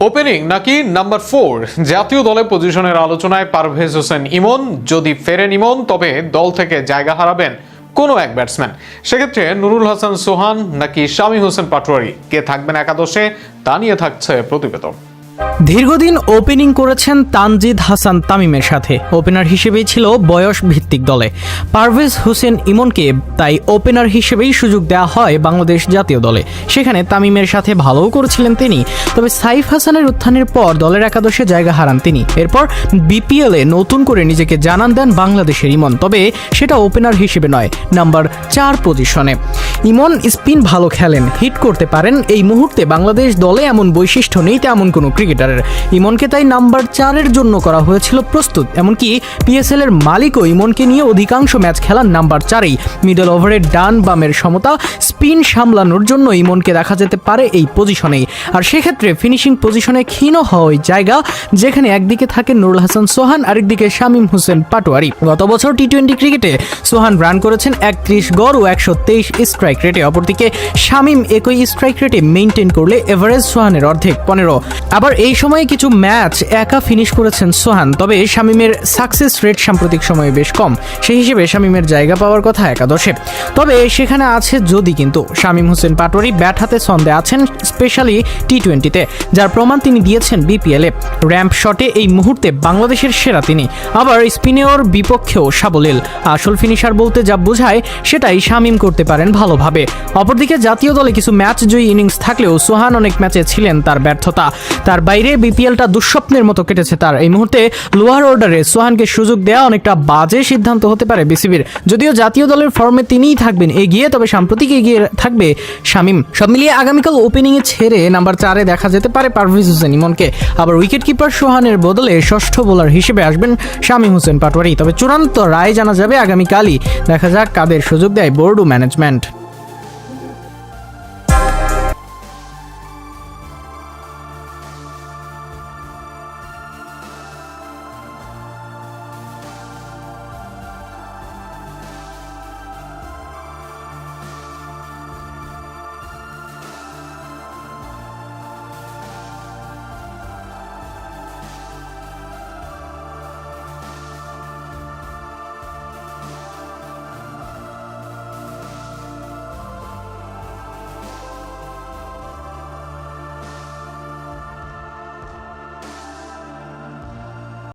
Opening নাকি number 4 জাতীয় দলে পজিশনের আলোচনায় পারভেজ হোসেন ইমন। যদি ফেরেন ইমন তবে দল থেকে জায়গা হারাবেন কোনো এক ব্যাটসম্যান। সেক্ষেত্রে নুরুল হাসান সোহান নাকি শামীম হোসেন পাটোয়ারি, কে থাকবেন একাদশে তা নিয়ে থাকছে প্রতিবেদন। দীর্ঘদিন ওপেনিং করেছেন তানজিদ হাসান তামিমের সাথে। ওপেনার হিসেবেই ছিল বয়স ভিত্তিক দলে পারভেজ হোসেন ইমনকে, তাই ওপেনার হিসেবেই সুযোগ দেওয়া হয় বাংলাদেশ জাতীয় দলে। সেখানে তামিমের সাথে ভালোও করেছিলেন তিনি, তবে সাইফ হাসানের উত্থানের পর দলের একাদশে জায়গা হারান তিনি। এরপর বিপিএলে নতুন করে নিজেকে জানান দেন বাংলাদেশের ইমন, তবে সেটা ওপেনার হিসেবে নয়, নাম্বার 4 পজিশনে। ইমন স্পিন ভালো খেলেন, হিট করতে পারেন। এই মুহূর্তে বাংলাদেশ দলে এমন বৈশিষ্ট্য নেই তেমন কোনো ক্রিকেটারের। ইমনকে তাই নাম্বার 4-এর জন্য করা হয়েছিল প্রস্তুত। এমনকি পিএসএল এর মালিকও ইমনকে নিয়ে অধিকাংশ ম্যাচ খেলান নাম্বার 4-এই। মিডল ওভারের ডান বামের সমতা, স্পিন সামলানোর জন্য ইমনকে দেখা যেতে পারে এই পজিশনেই। আর সেক্ষেত্রে ফিনিশিং পজিশনে ক্ষীণ হওয়াই জায়গা, যেখানে একদিকে থাকেন নুরুল হাসান সোহান, আরেকদিকে শামীম হোসেন পাটোয়ারি। গত বছর টি-20 ক্রিকেটে সোহান রান করেছেন 31 গড় ও 123 স্ট্রাইক রেটে। অপরদিকে শামীম একই স্ট্রাইক রেটে মেইনটেইন করলে এভারেজ সোহানের অর্ধেক 15। আবার এই সময়ে কিছু ম্যাচ একা ফিনিশ করেছেন সোহান, তবে শামীমের সাকসেস রেট সাম্প্রতিক সময়ে বেশ কম। সেই হিসেবে শামীমের জায়গা পাওয়ার কথা একাদশে। তবে সেখানে আছে যদি, কিন্তু শামীম হোসেন পাটোয়ারি ব্যাট হাতে ছন্দে আছেন, স্পেশালি টি-20তে, যার প্রমাণ তিনি দিয়েছেন বিপিএলে। র্যাম্প শটে এই মুহূর্তে বাংলাদেশের সেরা তিনি। আবার স্পিনেওর বিপক্ষেও সাবলীল। আসল ফিনিশার বলতে যা বোঝায় সেটাই শামীম করতে পারেন ভালোভাবে। অপরদিকে জাতীয় দলে কিছু ম্যাচ জয়ী ইনিংস থাকলেও সোহান অনেক ম্যাচে ছিলেন তার ব্যর্থতা। তার বাইরে বিপিএলটা দুঃস্বপ্নের মতো কেটেছে তার। এই মুহূর্তে লোয়ার অর্ডারে সোহানকে সুযোগ দেওয়া অনেকটা বাজে সিদ্ধান্ত হতে পারে বিসিবির। যদিও জাতীয় দলের ফর্মে তিনিই থাকবেন এগিয়ে, তবে সাম্প্রতিক এগিয়ে থাকবে শামীম। সব মিলিয়ে আগামীকাল ওপেনিংয়ে ছেড়ে নাম্বার 4-এ দেখা যেতে পারে পারভেজ হোসেন ইমনকে। আবার উইকেট কিপার সোহানের বদলে ষষ্ঠ বোলার হিসেবে আসবেন শামীম হোসেন পাটোয়ারি। তবে চূড়ান্ত রায় জানা যাবে আগামীকালই। দেখা যাক কাদের সুযোগ দেয় বোর্ড ও ম্যানেজমেন্ট।